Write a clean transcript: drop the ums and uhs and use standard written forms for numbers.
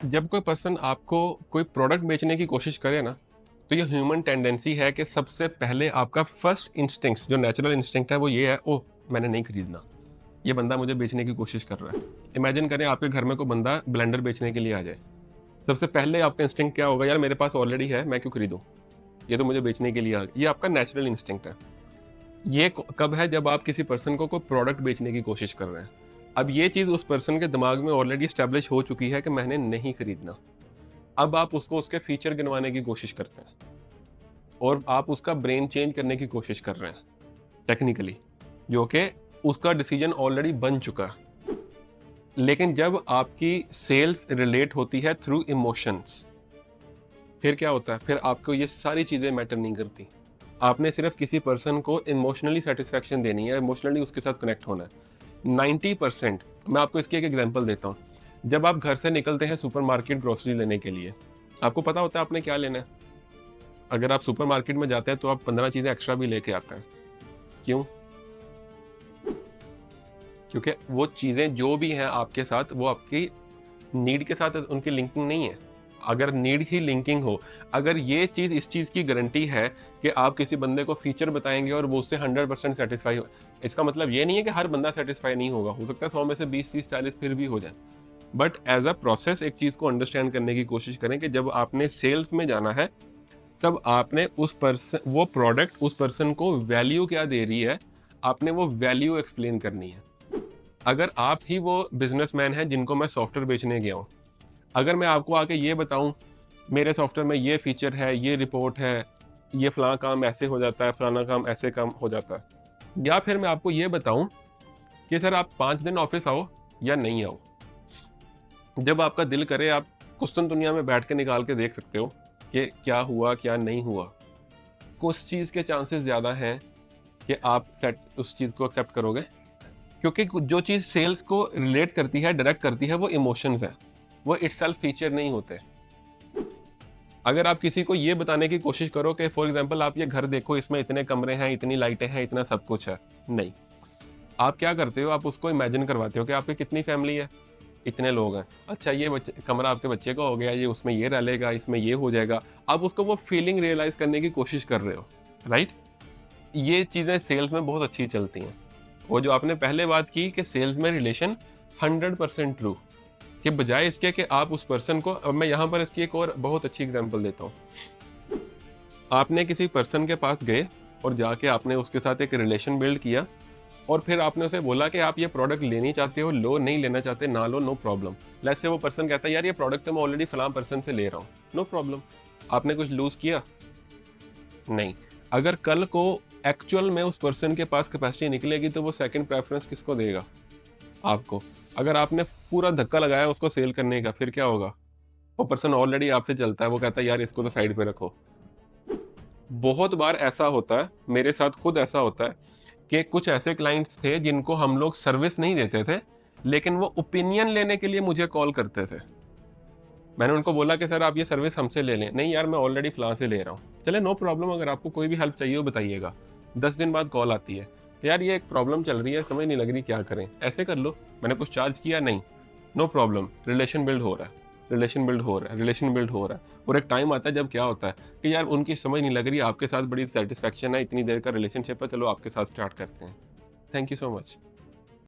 जब कोई पर्सन आपको कोई प्रोडक्ट बेचने की कोशिश करे ना, तो ये ह्यूमन टेंडेंसी है कि सबसे पहले आपका फर्स्ट इंस्टिंक्ट जो नेचुरल इंस्टिंक्ट है वो ये है, ओह मैंने नहीं खरीदना, ये बंदा मुझे बेचने की कोशिश कर रहा है। इमेजिन करें आपके घर में कोई बंदा ब्लेंडर बेचने के लिए आ जाए, सबसे पहले आपका इंस्टिंक्ट क्या होगा, यार मेरे पास ऑलरेडी है, मैं क्यों खरीदूं, ये तो मुझे बेचने के लिए आ गया। ये आपका नेचुरल इंस्टिंक्ट है। ये कब है, जब आप किसी पर्सन को कोई प्रोडक्ट बेचने की कोशिश कर रहे हैं। अब ये चीज़ उस पर्सन के दिमाग में ऑलरेडी स्टैब्लिश हो चुकी है कि मैंने नहीं खरीदना। अब आप उसको उसके फीचर गिनवाने की कोशिश करते हैं और आप उसका ब्रेन चेंज करने की कोशिश कर रहे हैं टेक्निकली, जो कि उसका डिसीजन ऑलरेडी बन चुका है। लेकिन जब आपकी सेल्स रिलेट होती है थ्रू इमोशंस, फिर क्या होता है, फिर आपको ये सारी चीज़ें मैटर नहीं करती। आपने सिर्फ किसी पर्सन को इमोशनली सेटिस्फैक्शन देनी है, इमोशनली उसके साथ कनेक्ट होना है। 90%, मैं आपको इसकी एक एग्जांपल देता हूँ। जब आप घर से निकलते हैं सुपरमार्केट ग्रोसरी लेने के लिए, आपको पता होता है आपने क्या लेना है। अगर आप सुपरमार्केट में जाते हैं तो आप 15 चीज़ें एक्स्ट्रा भी लेके आते हैं। क्यों? क्योंकि वो चीज़ें जो भी हैं आपके साथ, वो आपकी नीड के साथ उनकी लिंकिंग नहीं है। अगर नीड ही लिंकिंग हो, अगर ये चीज़ इस चीज़ की गारंटी है कि आप किसी बंदे को फीचर बताएँगे और वो उससे 100% सैटिस्फाई हो, इसका मतलब ये नहीं है कि हर बंदा सैटिस्फाई नहीं होगा। हो सकता है 100 में से 20, 30, 40 फिर भी हो जाए। बट एज़ अ प्रोसेस एक चीज़ को अंडरस्टैंड करने की कोशिश करें कि जब आपने सेल्स में जाना है, तब आपने उस पर्सन वो प्रोडक्ट उस पर्सन को वैल्यू क्या दे रही है, आपने वो वैल्यू एक्सप्लेन करनी है। अगर आप ही वो बिज़नेसमैन हैं जिनको मैं सॉफ्टवेयर बेचने गया हूँ, अगर मैं आपको आके ये बताऊँ, मेरे सॉफ्टवेयर में ये फीचर है, ये रिपोर्ट है, ये फलाना काम ऐसे हो जाता है, फलाना काम ऐसे काम हो जाता है। या फिर मैं आपको ये बताऊँ कि सर आप 5 दिन ऑफ़िस आओ या नहीं आओ। जब आपका दिल करे आप कुछ दुनिया में बैठ के निकाल के देख सकते हो कि क्या हुआ, क्या नहीं हुआ। कुछ चीज़ के चांसेस ज़्यादा हैं कि आप उस चीज़ को एक्सेप्ट करोगे, क्योंकि जो चीज़ सेल्स को रिलेट करती है, डायरेक्ट करती है, वो इमोशंस है, वो इटसेल्फ फीचर नहीं होते। अगर आप किसी को ये बताने की कोशिश करो कि फॉर एग्जांपल आप ये घर देखो, इसमें इतने कमरे हैं, इतनी लाइटें हैं, इतना सब कुछ है, नहीं। आप क्या करते हो, आप उसको इमेजिन करवाते हो कि आपकी कितनी फैमिली है, इतने लोग हैं। अच्छा ये बच्चे कमरा आपके बच्चे का हो गया, ये उसमें ये रह लेगा, इसमें ये हो जाएगा। आप उसको वो फीलिंग रियलाइज़ करने की कोशिश कर रहे हो, राइट? ये चीज़ें सेल्स में बहुत अच्छी चलती हैं। वो जो आपने पहले बात की कि सेल्स में रिलेशन 100% ट्रू, कि बजाय इसके कि आप उस पर्सन को, अब मैं यहाँ पर इसकी एक और बहुत अच्छी एग्जांपल देता हूँ। आपने किसी पर्सन के पास गए और जाके आपने उसके साथ एक रिलेशन बिल्ड किया और फिर आपने उसे बोला कि आप ये प्रोडक्ट लेनी चाहते हो, लो, नहीं लेना चाहते ना लो, नो प्रॉब्लम। लेट्स से वो पर्सन कहता है यार ये प्रोडक्ट तो मैं ऑलरेडी फलां पर्सन से ले रहा हूँ, नो प्रॉब्लम। आपने कुछ लूज़ किया? नहीं। अगर कल को एक्चुअल में उस पर्सन के पास कैपेसिटी निकलेगी तो वो सेकंड प्रेफ़रेंस किसको देगा? आपको। अगर आपने पूरा धक्का लगाया उसको सेल करने का, फिर क्या होगा? वो पर्सन ऑलरेडी आपसे चलता है, वो कहता है यार इसको तो साइड पे रखो। बहुत बार ऐसा होता है, मेरे साथ खुद ऐसा होता है कि कुछ ऐसे क्लाइंट्स थे जिनको हम लोग सर्विस नहीं देते थे, लेकिन वो ओपिनियन लेने के लिए मुझे कॉल करते थे। मैंने उनको बोला कि सर आप ये सर्विस हमसे ले लें। नहीं यार मैं ऑलरेडी फलाँ से ले रहा हूँ। चले नो प्रॉब्लम, अगर आपको कोई भी हेल्प चाहिए हो बताइएगा। 10 दिन बाद कॉल आती है, यार ये एक प्रॉब्लम चल रही है, समझ नहीं लग रही क्या करें? ऐसे कर लो। मैंने कुछ चार्ज किया? नहीं। नो प्रॉब्लम, रिलेशन बिल्ड हो रहा है, रिलेशन बिल्ड हो रहा है, रिलेशन बिल्ड हो रहा है। और एक टाइम आता है जब क्या होता है कि यार उनकी समझ नहीं लग रही, आपके साथ बड़ी सैटिस्फैक्शन है, इतनी देर का रिलेशनशिप है, चलो आपके साथ स्टार्ट करते हैं। Thank you so much.